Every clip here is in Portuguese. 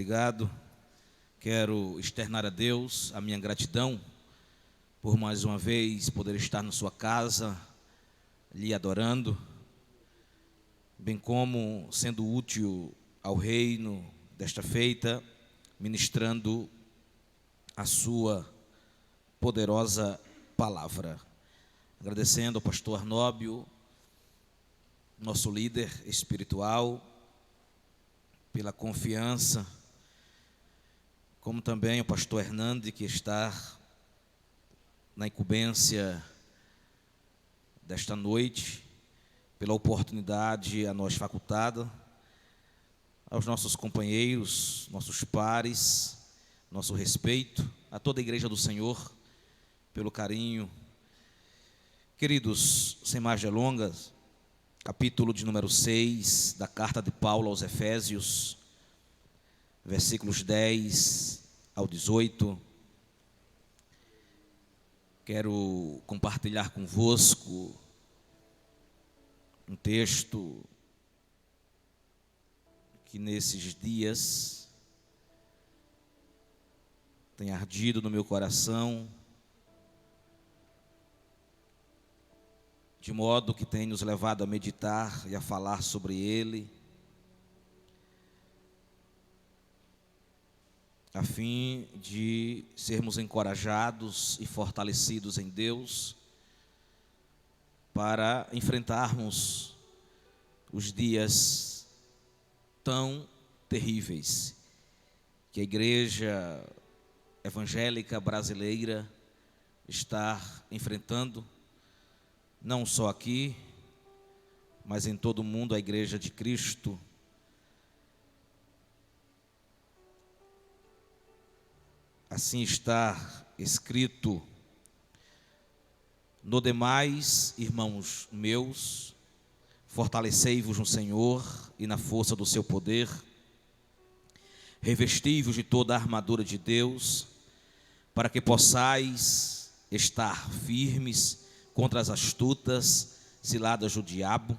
obrigado. Quero externar a Deus a minha gratidão por mais uma vez poder estar na sua casa, lhe adorando, bem como sendo útil ao reino desta feita, ministrando a sua poderosa palavra. Agradecendo ao pastor Arnóbio, nosso líder espiritual, pela confiança, como também o pastor Hernande, que está na incumbência desta noite, pela oportunidade a nós facultada, aos nossos companheiros, nossos pares, nosso respeito, a toda a igreja do Senhor, pelo carinho. Queridos, sem mais delongas, capítulo de número 6 da carta de Paulo aos Efésios, versículos 10 ao 18. Quero compartilhar convosco um texto que nesses dias tem ardido no meu coração, de modo que tem nos levado a meditar e a falar sobre ele, a fim de sermos encorajados e fortalecidos em Deus para enfrentarmos os dias tão terríveis que a igreja evangélica brasileira está enfrentando, não só aqui, mas em todo o mundo. A igreja de Cristo assim está escrito: no demais, irmãos meus, fortalecei-vos no Senhor e na força do seu poder, revesti-vos de toda a armadura de Deus, para que possais estar firmes contra as astutas ciladas do diabo,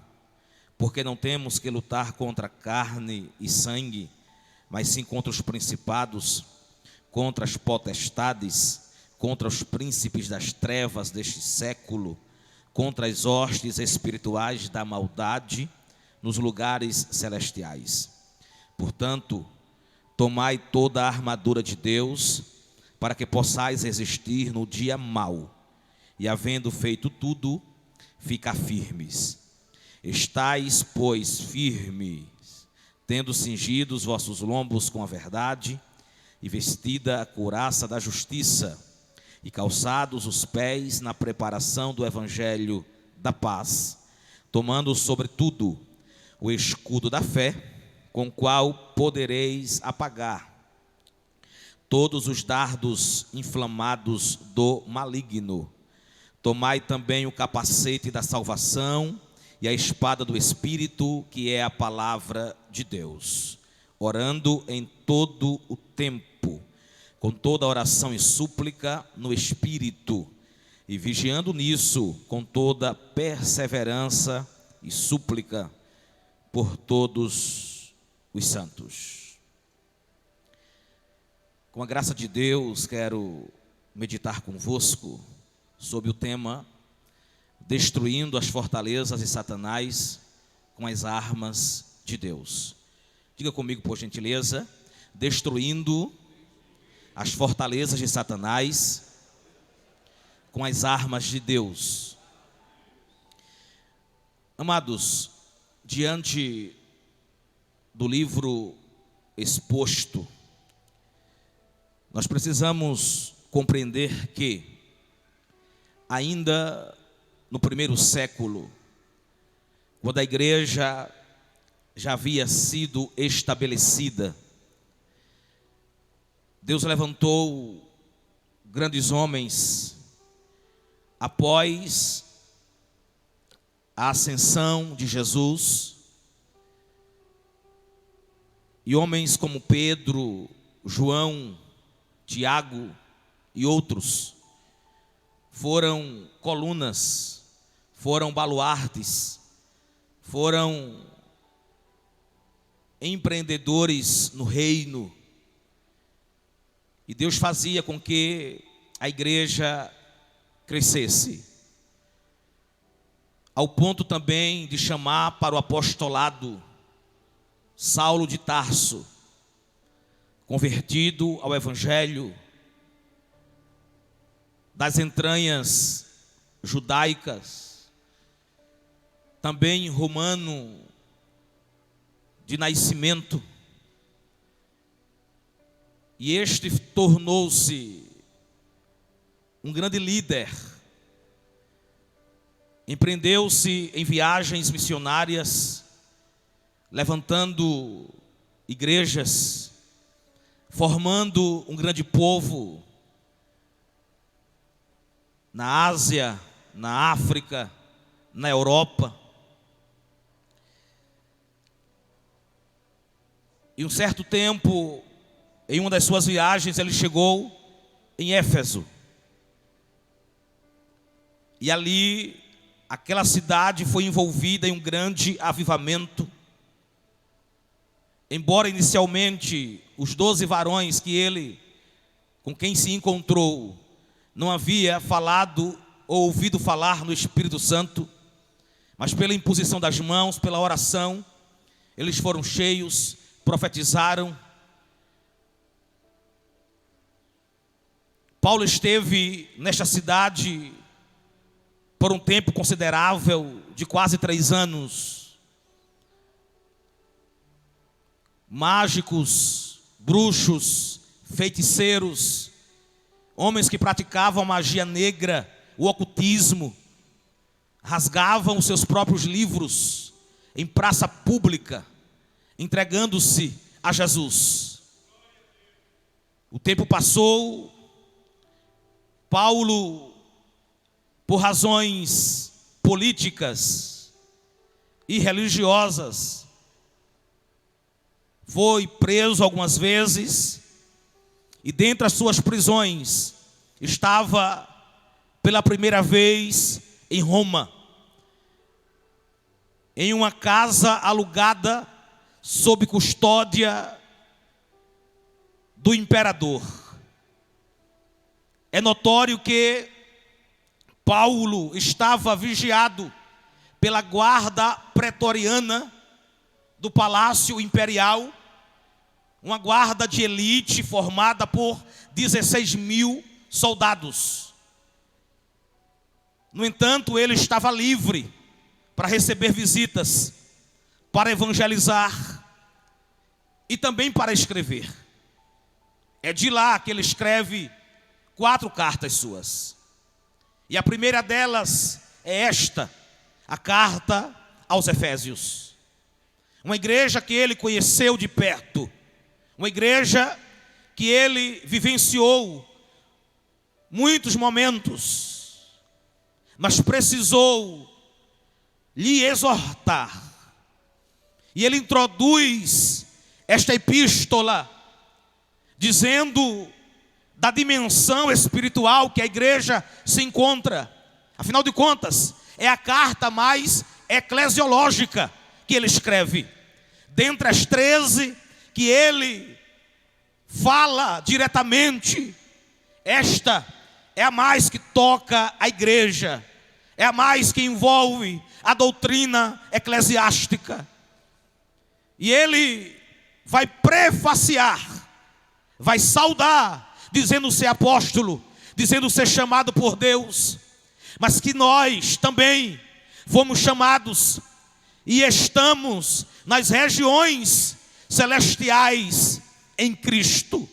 porque não temos que lutar contra carne e sangue, mas sim contra os principados, contra as potestades, contra os príncipes das trevas deste século, contra as hostes espirituais da maldade nos lugares celestiais. Portanto, tomai toda a armadura de Deus, para que possais resistir no dia mau, e havendo feito tudo, ficar firmes. Estais, pois, firmes, tendo cingido os vossos lombos com a verdade, e vestida a couraça da justiça, e calçados os pés na preparação do evangelho da paz, tomando sobretudo o escudo da fé, com o qual podereis apagar todos os dardos inflamados do maligno. Tomai também o capacete da salvação e a espada do Espírito, que é a palavra de Deus, orando em todo o tempo, com toda oração e súplica no Espírito, e vigiando nisso com toda perseverança e súplica por todos os santos. Com a graça de Deus, quero meditar convosco sobre o tema destruindo as fortalezas de Satanás com as armas de Deus. Diga comigo, por gentileza: destruindo as fortalezas de Satanás com as armas de Deus. Amados, diante do livro exposto, nós precisamos compreender que, ainda no primeiro século, quando a igreja já havia sido estabelecida, Deus levantou grandes homens após a ascensão de Jesus, e homens como Pedro, João, Tiago e outros foram colunas, foram baluartes, foram empreendedores no reino E Deus fazia com que a igreja crescesse, ao ponto também de chamar para o apostolado Saulo de Tarso, convertido ao evangelho das entranhas judaicas, também romano de nascimento, e este tornou-se um grande líder. Empreendeu-se em viagens missionárias, levantando igrejas, formando um grande povo na Ásia, na África, na Europa. E um certo tempo, em uma das suas viagens, ele chegou em Éfeso. E ali, aquela cidade foi envolvida em um grande avivamento. Embora inicialmente os 12 varões com quem se encontrou, não havia falado ou ouvido falar no Espírito Santo, mas pela imposição das mãos, pela oração, eles foram cheios, profetizaram. Paulo esteve nesta cidade por um tempo considerável, de quase 3 anos. Mágicos, bruxos, feiticeiros, homens que praticavam magia negra, o ocultismo, rasgavam os seus próprios livros em praça pública, entregando-se a Jesus. O tempo passou. Paulo, por razões políticas e religiosas, foi preso algumas vezes, e dentre as suas prisões estava pela primeira vez em Roma, em uma casa alugada sob custódia do imperador. É notório que Paulo estava vigiado pela guarda pretoriana do Palácio Imperial, uma guarda de elite formada por 16.000 soldados. No entanto, ele estava livre para receber visitas, para evangelizar e também para escrever. É de lá que ele escreve 4 cartas suas. E a primeira delas é esta, a carta aos Efésios. Uma igreja que ele conheceu de perto, uma igreja que ele vivenciou muitos momentos, mas precisou lhe exortar. E ele introduz esta epístola dizendo da dimensão espiritual que a igreja se encontra. Afinal de contas, é a carta mais eclesiológica que ele escreve. Dentre as 13 que ele fala diretamente, esta é a mais que toca a igreja, é a mais que envolve a doutrina eclesiástica. E ele vai prefaciar, vai saudar, dizendo ser apóstolo, dizendo ser chamado por Deus, mas que nós também fomos chamados e estamos nas regiões celestiais em Cristo.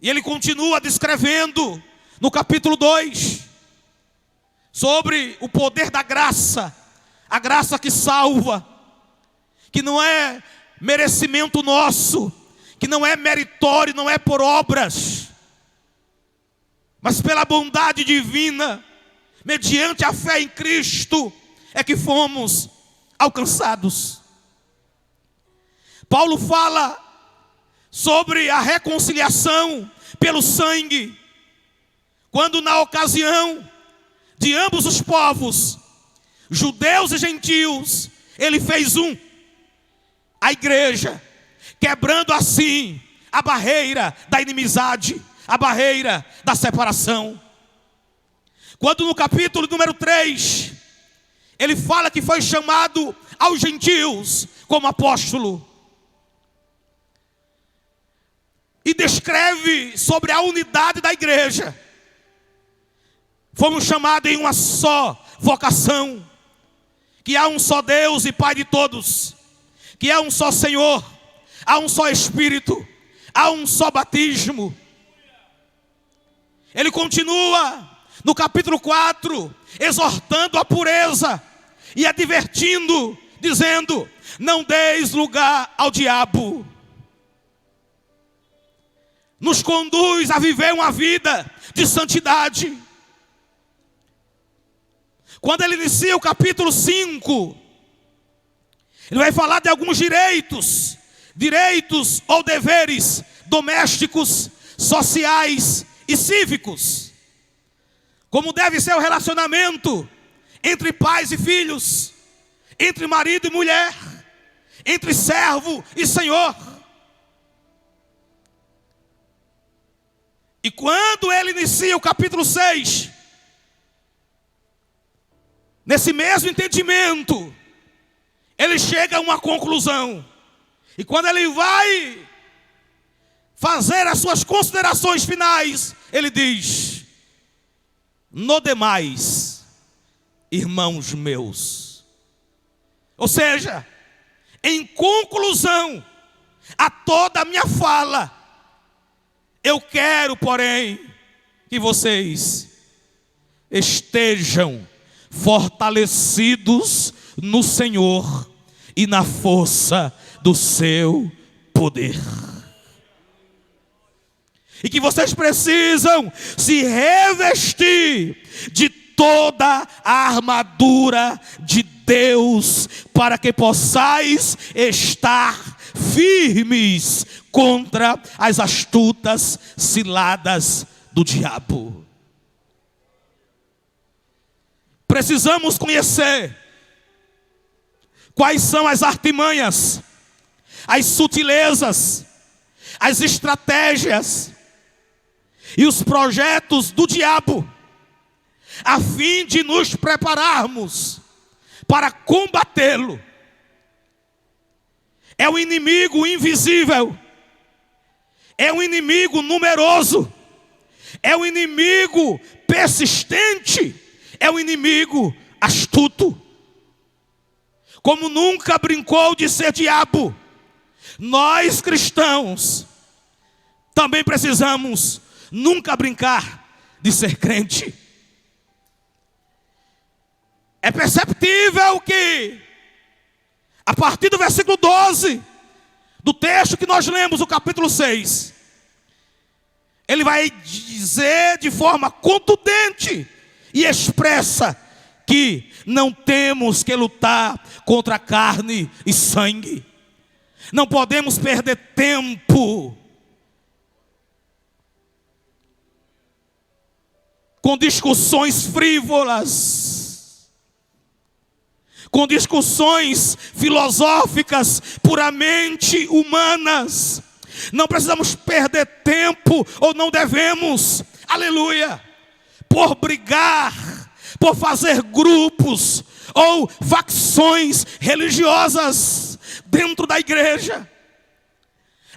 E ele continua descrevendo no capítulo 2 sobre o poder da graça, a graça que salva, que não é merecimento nosso, que não é meritório, não é por obras, mas pela bondade divina, mediante a fé em Cristo, é que fomos alcançados. Paulo fala sobre a reconciliação pelo sangue, quando na ocasião de ambos os povos, judeus e gentios, ele fez a igreja, quebrando assim a barreira da inimizade, a barreira da separação. Quando no capítulo número 3, ele fala que foi chamado aos gentios como apóstolo. E descreve sobre a unidade da igreja. Fomos chamados em uma só vocação. Que há um só Deus e Pai de todos. Que há um só Senhor. Há um só Espírito. Há um só batismo. Ele continua no capítulo 4, exortando a pureza e advertindo, dizendo: não deis lugar ao diabo. Nos conduz a viver uma vida de santidade. Quando ele inicia o capítulo 5, ele vai falar de alguns direitos ou deveres domésticos, sociais e cívicos. Como deve ser o relacionamento entre pais e filhos, entre marido e mulher, entre servo e senhor. E quando ele inicia o capítulo 6, nesse mesmo entendimento, ele chega a uma conclusão. E quando ele vai fazer as suas considerações finais, ele diz: no demais, irmãos meus. Ou seja, em conclusão a toda a minha fala, eu quero, porém, que vocês estejam fortalecidos no Senhor e na força do seu poder. E que vocês precisam se revestir de toda a armadura de Deus, para que possais estar firmes contra as astutas ciladas do diabo. Precisamos conhecer quais são as artimanhas, as sutilezas, as estratégias e os projetos do diabo, a fim de nos prepararmos para combatê-lo. É um inimigo invisível, é um inimigo numeroso, é um inimigo persistente, é um inimigo astuto. Como nunca brincou de ser diabo, nós cristãos também precisamos nunca brincar de ser crente. É perceptível que, a partir do versículo 12, do texto que nós lemos, o capítulo 6, ele vai dizer de forma contundente e expressa que não temos que lutar contra carne e sangue. Não podemos perder tempo com discussões frívolas, com discussões filosóficas puramente humanas. Não precisamos perder tempo, ou não devemos, aleluia, por brigar, por fazer grupos ou facções religiosas dentro da igreja.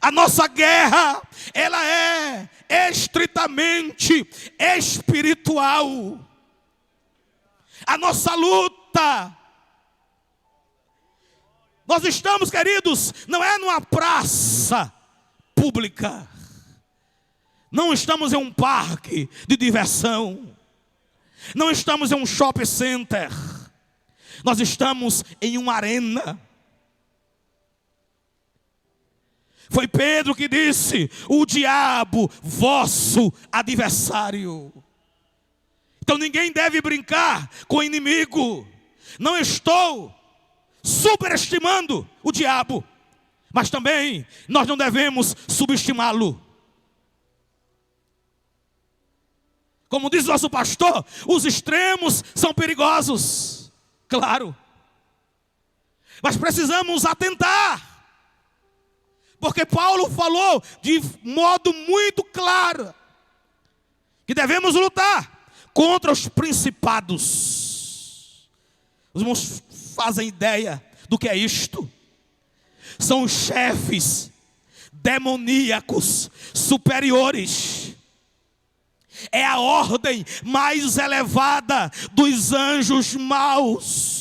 A nossa guerra, ela é estritamente espiritual. A nossa luta, nós estamos, queridos, não é numa praça pública, não estamos em um parque de diversão, não estamos em um shopping center, nós estamos em uma arena. Foi Pedro que disse: o diabo, vosso adversário. Então ninguém deve brincar com o inimigo. Não estou superestimando o diabo, mas também nós não devemos subestimá-lo. Como diz o nosso pastor, os extremos são perigosos, claro. Mas precisamos atentar Porque Paulo falou de modo muito claro que devemos lutar contra os principados. Os irmãos fazem ideia do que é isto? São os chefes demoníacos superiores. É a ordem mais elevada dos anjos maus.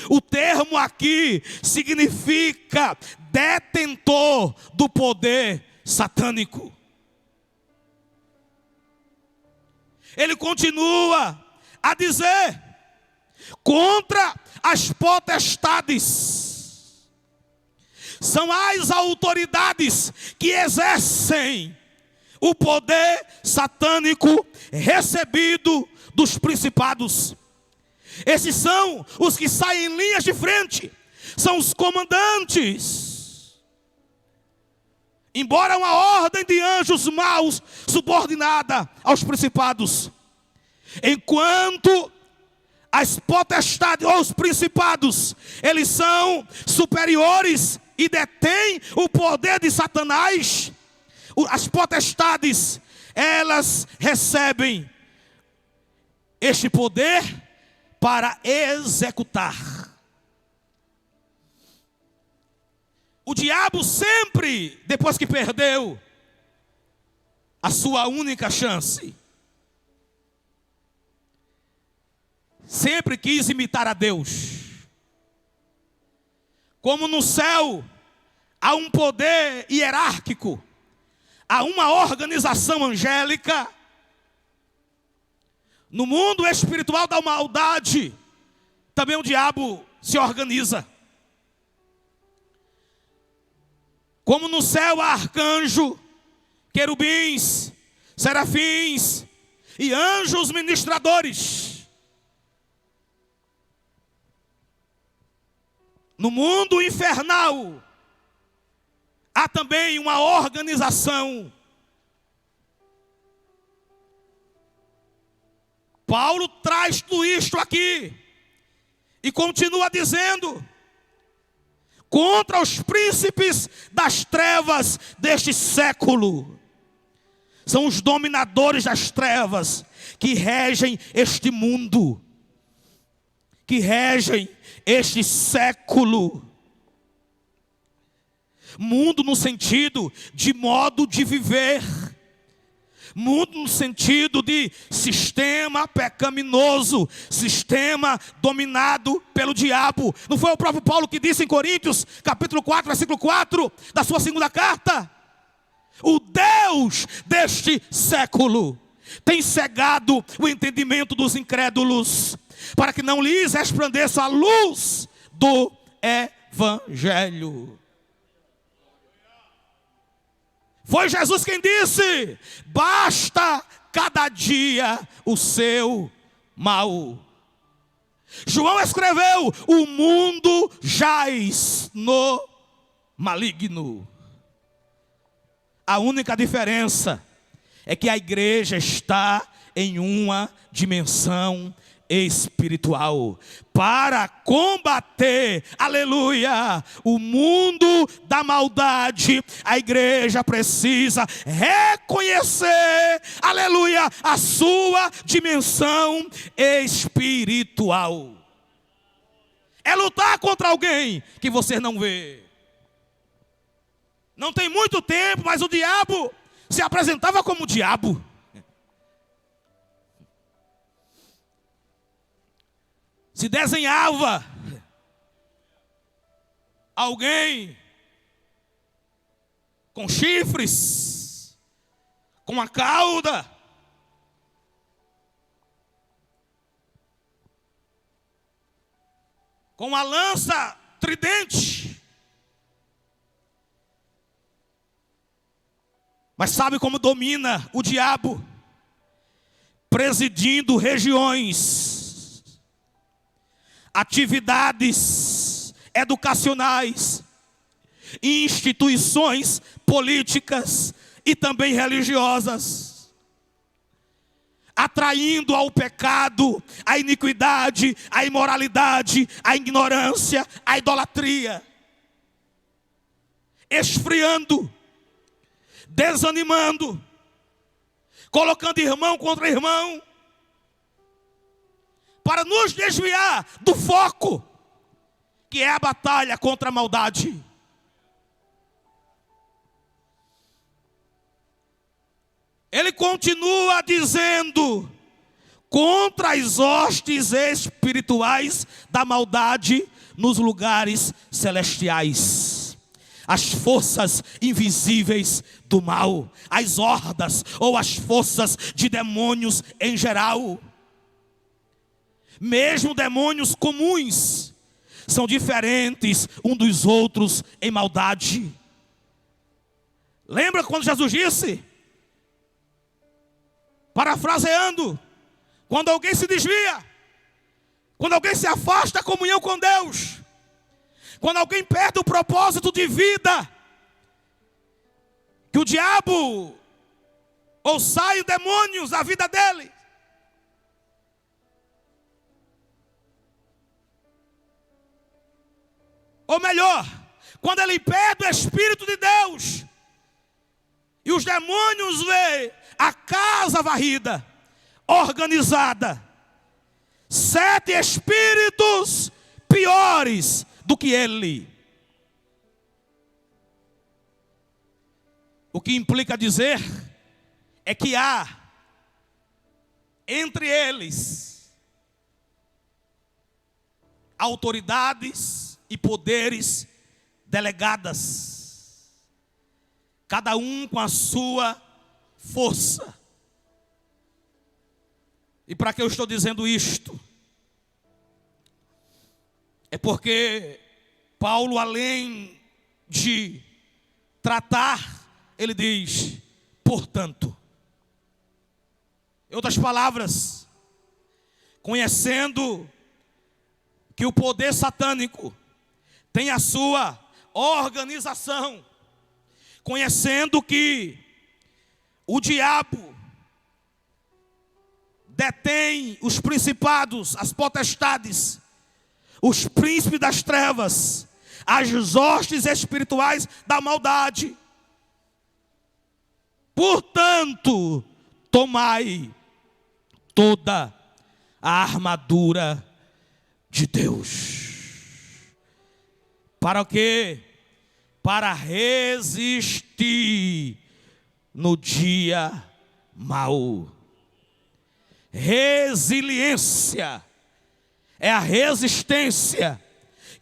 O termo aqui significa detentor do poder satânico. Ele continua a dizer: contra as potestades. São as autoridades que exercem o poder satânico recebido dos principados. Esses são os que saem em linhas de frente, são os comandantes. Embora uma ordem de anjos maus subordinada aos principados, enquanto as potestades ou os principados, eles são superiores e detêm o poder de Satanás, as potestades, elas recebem este poder para executar. O diabo sempre, depois que perdeu a sua única chance, sempre quis imitar a Deus. Como no céu há um poder hierárquico, há uma organização angélica, no mundo espiritual da maldade, também o diabo se organiza. Como no céu há arcanjo, querubins, serafins e anjos ministradores, no mundo infernal há também uma organização. Paulo traz tudo isto aqui e continua dizendo: contra os príncipes das trevas deste século. São os dominadores das trevas que regem este mundo, que regem este século. Mundo no sentido de modo de viver, mundo no sentido de sistema pecaminoso, sistema dominado pelo diabo. Não foi o próprio Paulo que disse em Coríntios, capítulo 4, versículo 4, da sua segunda carta? O Deus deste século tem cegado o entendimento dos incrédulos, para que não lhes resplandeça a luz do Evangelho. Foi Jesus quem disse: basta cada dia o seu mal. João escreveu: o mundo jaz no maligno. A única diferença é que a igreja está em uma dimensão espiritual, para combater, aleluia, o mundo da maldade. A igreja precisa reconhecer, aleluia, a sua dimensão espiritual. É lutar contra alguém que você não vê. Não tem muito tempo, mas o diabo se apresentava como diabo. Se desenhava alguém com chifres, com uma cauda, com uma lança tridente. Mas sabe como domina o diabo? Presidindo regiões, atividades educacionais, instituições políticas e também religiosas, atraindo ao pecado, à iniquidade, à imoralidade, à ignorância, à idolatria. esfriando, desanimando, colocando irmão contra irmão, para nos desviar do foco, que é a batalha contra a maldade. Ele continua dizendo: contra as hostes espirituais da maldade nos lugares celestiais. As forças invisíveis do mal, as hordas ou as forças de demônios em geral. Mesmo demônios comuns são diferentes uns dos outros em maldade. Lembra quando Jesus disse, parafraseando, quando alguém se desvia, quando alguém se afasta da comunhão com Deus, quando alguém perde o propósito de vida, que o diabo ou saem demônios da vida dele, ou melhor, quando ele perde o Espírito de Deus, e os demônios veem a casa varrida, organizada, 7 espíritos piores do que ele. O que implica dizer é que há entre eles autoridades e poderes delegadas, cada um com a sua força. E para que eu estou dizendo isto? É porque Paulo, além de tratar, ele diz, portanto. Em outras palavras, conhecendo que o poder satânico tem a sua organização, conhecendo que o diabo detém os principados, as potestades, os príncipes das trevas, as hostes espirituais da maldade. Portanto, tomai toda a armadura de Deus. Para o quê? Para resistir no dia mau. Resiliência é a resistência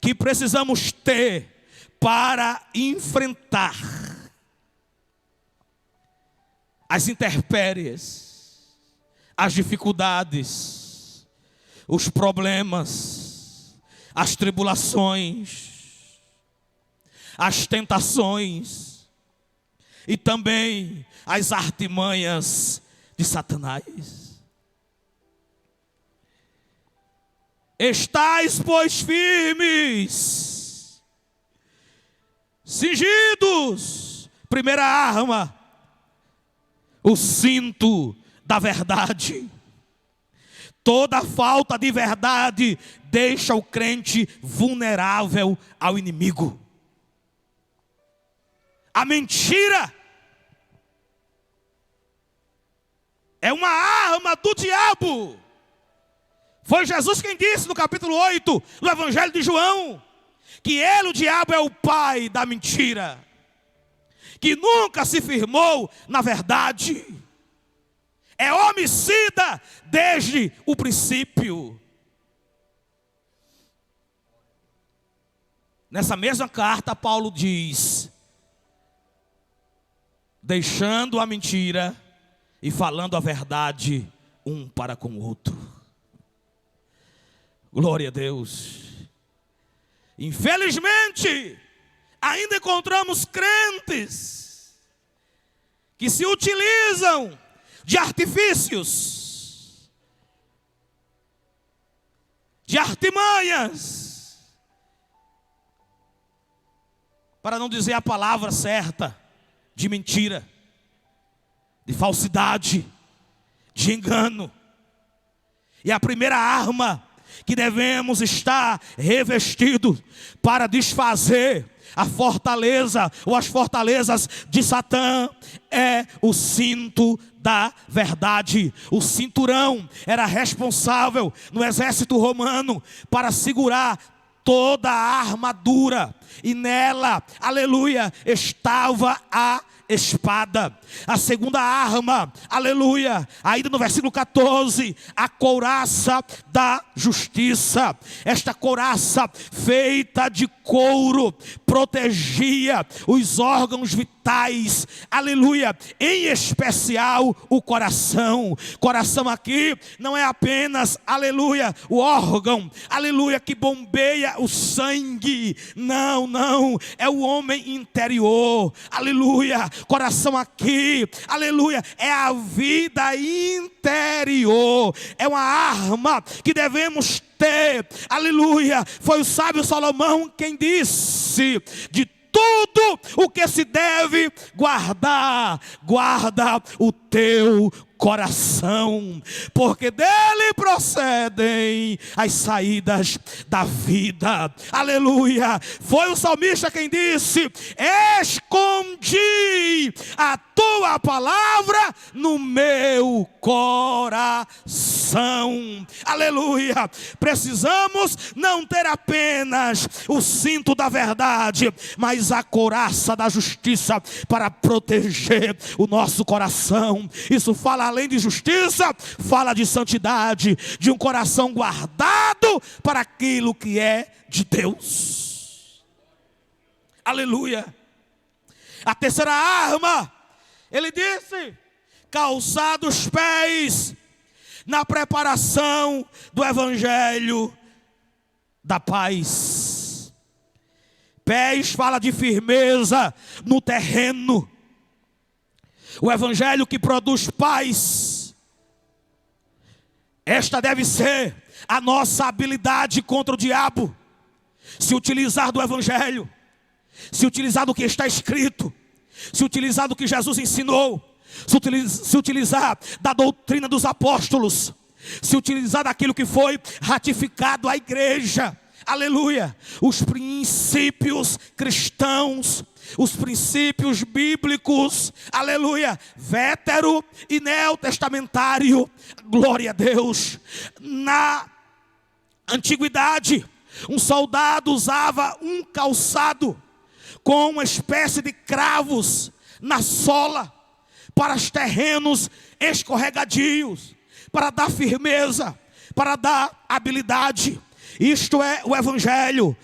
que precisamos ter para enfrentar as intempéries, as dificuldades, os problemas, as tribulações, as tentações e também as artimanhas de Satanás. Estais, pois, firmes, cingidos, primeira arma, o cinto da verdade. Toda falta de verdade deixa o crente vulnerável ao inimigo. A mentira é uma arma do diabo. Foi Jesus quem disse no capítulo 8 do Evangelho de João, que ele, o diabo, é o pai da mentira, que nunca se firmou na verdade, é homicida desde o princípio. Nessa mesma carta, Paulo diz, deixando a mentira e falando a verdade um para com o outro. Glória a Deus. Infelizmente, ainda encontramos crentes que se utilizam de artifícios, de artimanhas, para não dizer a palavra certa, de mentira, de falsidade, de engano. E a primeira arma que devemos estar revestidos para desfazer A fortaleza ou as fortalezas de Satã é o cinto da verdade. O cinturão era responsável no exército romano para segurar toda a armadura. E nela, aleluia, estava a espada. A segunda arma, aleluia, ainda no versículo 14, a couraça da justiça. Esta couraça feita de couro protegia os órgãos vitais, aleluia, em especial o coração. Coração aqui não é apenas, aleluia, o órgão, aleluia, que bombeia o sangue. Não, não, é o homem interior, aleluia. Coração aqui, aleluia, é a vida interior. É uma arma que devemos ter, aleluia. Foi o sábio Salomão quem disse: de tudo o que se deve guardar, guarda o teu coração, porque dele procedem as saídas da vida. Aleluia. Foi o salmista quem disse: escondi a tua palavra no meu coração. Aleluia. Precisamos não ter apenas o cinto da verdade, mas a couraça da justiça para proteger o nosso coração. Isso fala, além de justiça, fala de santidade, de um coração guardado para aquilo que é de Deus. Aleluia. A terceira arma, ele disse: calçar os pés na preparação do evangelho da paz. Pés fala de firmeza no terreno. O evangelho que produz paz. Esta deve ser a nossa habilidade contra o diabo. Se utilizar do evangelho, se utilizar do que está escrito, se utilizar do que Jesus ensinou, se utilizar da doutrina dos apóstolos, se utilizar daquilo que foi ratificado à igreja. Aleluia. Os princípios cristãos, os princípios bíblicos, aleluia, vétero e neotestamentário, glória a Deus. Na antiguidade, um soldado usava um calçado com uma espécie de cravos na sola, para os terrenos escorregadios, para dar firmeza, para dar habilidade. Isto é o evangelho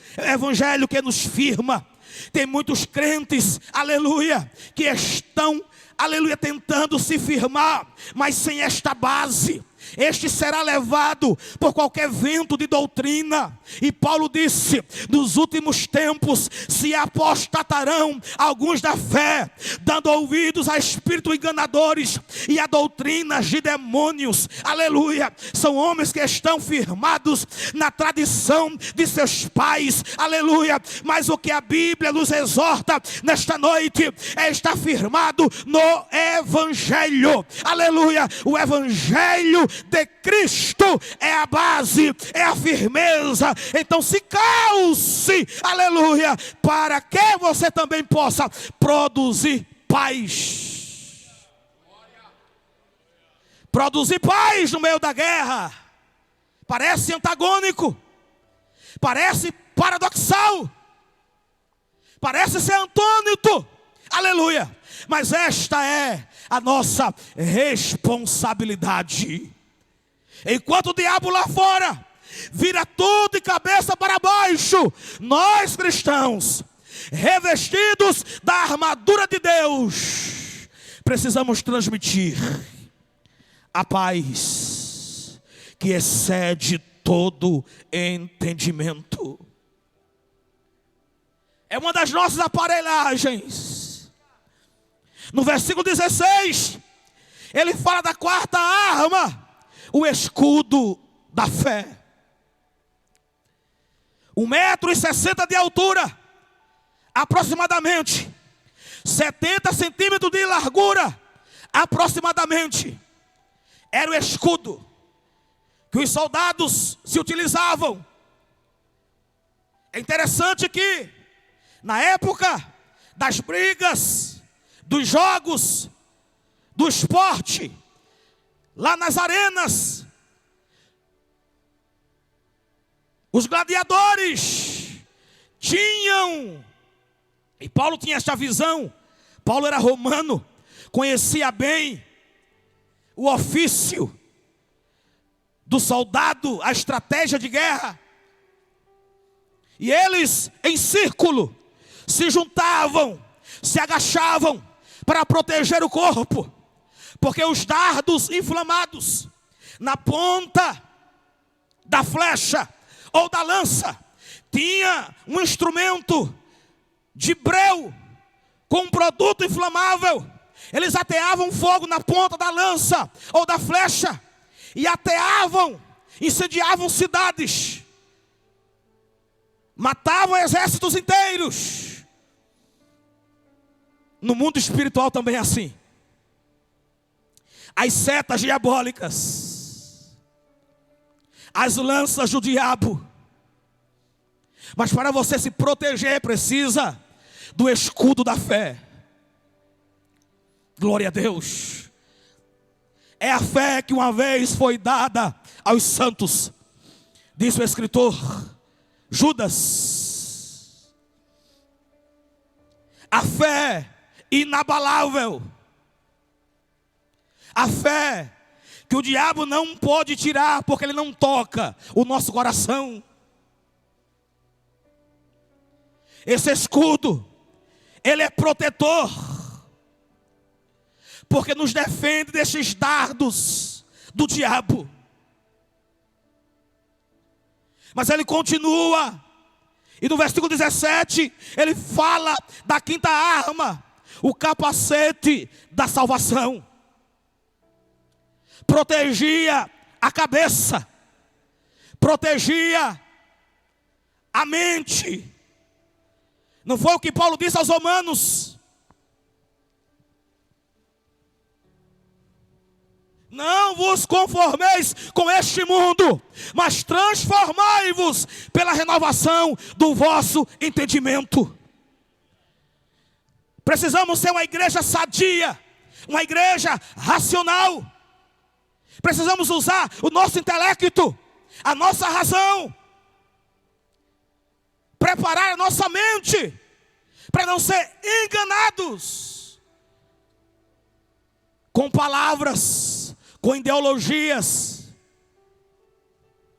que nos firma. Tem muitos crentes, aleluia, que estão, aleluia, tentando se firmar, mas sem esta base. Este será levado por qualquer vento de doutrina. E Paulo disse: nos últimos tempos se apostatarão alguns da fé, dando ouvidos a espíritos enganadores e a doutrinas de demônios. Aleluia. São homens que estão firmados na tradição de seus pais. Aleluia. Mas o que a Bíblia nos exorta nesta noite é estar firmado no evangelho. Aleluia. O evangelho de Cristo é a base, é a firmeza. Então se calce, aleluia, para que você também possa produzir paz. Produzir paz no meio da guerra. Parece antagônico, parece paradoxal, parece ser antônimo, aleluia. Mas esta é a nossa responsabilidade. Enquanto o diabo lá fora vira tudo de cabeça para baixo, nós cristãos, revestidos da armadura de Deus, precisamos transmitir a paz que excede todo entendimento. É uma das nossas aparelhagens. No versículo 16, ele fala da quarta arma, o escudo da fé. 1,60 m de altura, aproximadamente 70 centímetros de largura, aproximadamente. Era o escudo que os soldados se utilizavam. É interessante que Na época das brigas, dos jogos, do esporte, lá nas arenas, os gladiadores tinham, e Paulo tinha esta visão. Paulo era romano, conhecia bem o ofício do soldado, a estratégia de guerra. E eles, em círculo, se juntavam, se agachavam para proteger o corpo, porque os dardos inflamados na ponta da flecha ou da lança tinha um instrumento de breu com um produto inflamável. Eles ateavam fogo na ponta da lança ou da flecha e ateavam, incendiavam cidades, matavam exércitos inteiros. No mundo espiritual também é assim. As setas diabólicas, as lanças do diabo. Mas para você se proteger, precisa do escudo da fé. Glória a Deus. É a fé que uma vez foi dada aos santos, disse o escritor Judas. A fé inabalável. A fé que o diabo não pode tirar, porque ele não toca o nosso coração. Esse escudo, ele é protetor, porque nos defende desses dardos do diabo. Mas ele continua, e no versículo 17, ele fala da quinta arma, o capacete da salvação. Protegia a cabeça, protegia a mente. Não foi o que Paulo disse aos Romanos? Não vos conformeis com este mundo, mas transformai-vos pela renovação do vosso entendimento. Precisamos ser uma igreja sadia, uma igreja racional. Precisamos usar o nosso intelecto, a nossa razão, preparar a nossa mente para não ser enganados com palavras, com ideologias.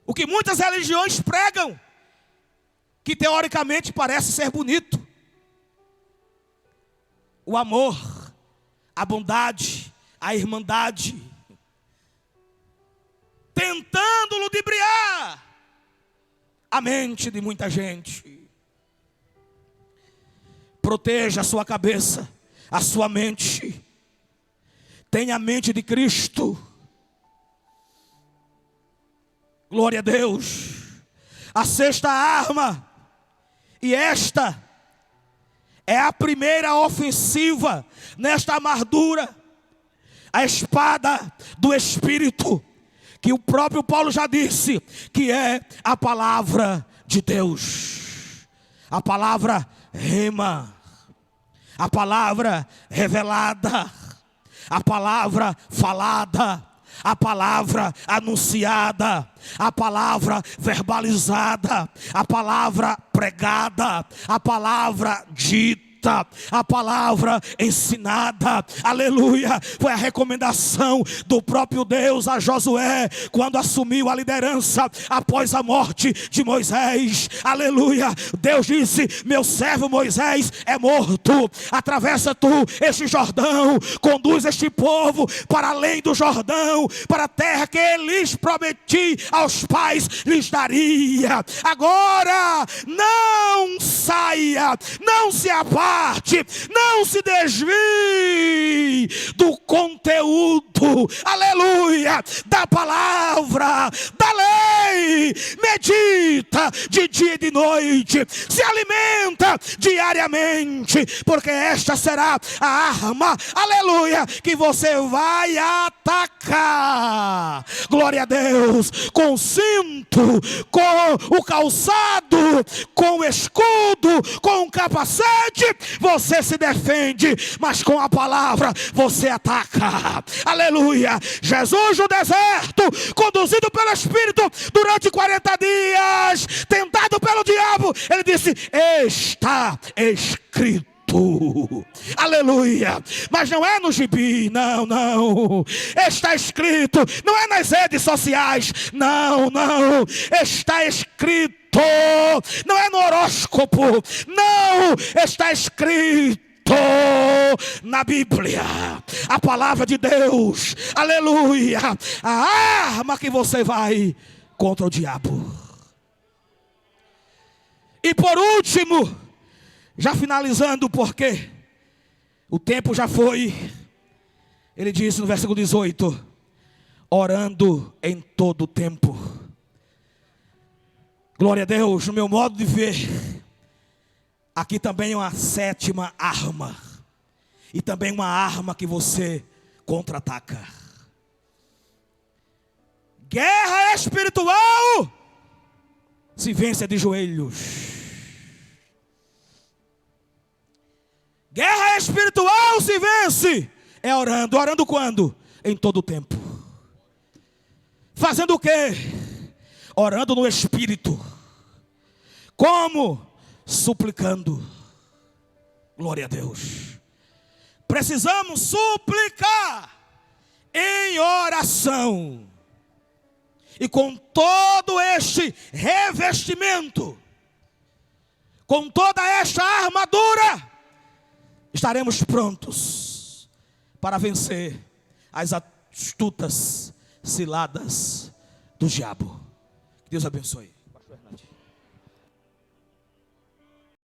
O que muitas religiões pregam, que teoricamente parece ser bonito. O amor, a bondade, a irmandade, tentando ludibriar a mente de muita gente. Proteja a sua cabeça, a sua mente. Tenha a mente de Cristo. Glória a Deus. A sexta arma, e esta é a primeira ofensiva nesta armadura, a espada do Espírito, que o próprio Paulo já disse, que é a palavra de Deus. A palavra rema, a palavra revelada, a palavra falada, a palavra anunciada, a palavra verbalizada, a palavra pregada, a palavra dita, a palavra ensinada. Aleluia. Foi a recomendação do próprio Deus a Josué, quando assumiu a liderança após a morte de Moisés. Aleluia. Deus disse: meu servo Moisés é morto, atravessa tu este Jordão, conduz este povo para além do Jordão, para a terra que ele lhes prometi aos pais lhes daria. Agora não saia, não se aparte, não se desvie do conteúdo, aleluia, da palavra, da lei, medita de dia e de noite, se alimenta diariamente, porque esta será a arma, aleluia, que você vai atacar, glória a Deus, com o cinto, com o calçado, com o escudo, com o capacete, você se defende, mas com a palavra você ataca, aleluia. Jesus no deserto, conduzido pelo Espírito durante 40 dias, tentado pelo diabo, ele disse: está escrito. Aleluia. Mas não é no gibi, não. Está escrito, não é nas redes sociais, não. Está escrito, não é no horóscopo, não. Está escrito na Bíblia, a palavra de Deus, aleluia, a arma que você vai contra o diabo. E por último, já finalizando, porque o tempo já foi, ele diz no versículo 18: orando em todo o tempo. Glória a Deus. No meu modo de ver, aqui também é uma sétima arma, e também uma arma que você contra-ataca. Guerra espiritual se vence de joelhos. Guerra espiritual se vence orando. Orando quando? Em todo o tempo. Fazendo o quê? Orando no Espírito. Como? Suplicando. Glória a Deus. Precisamos suplicar em oração. E com todo este revestimento, com toda esta armadura, estaremos prontos para vencer as astutas ciladas do diabo. Que Deus abençoe.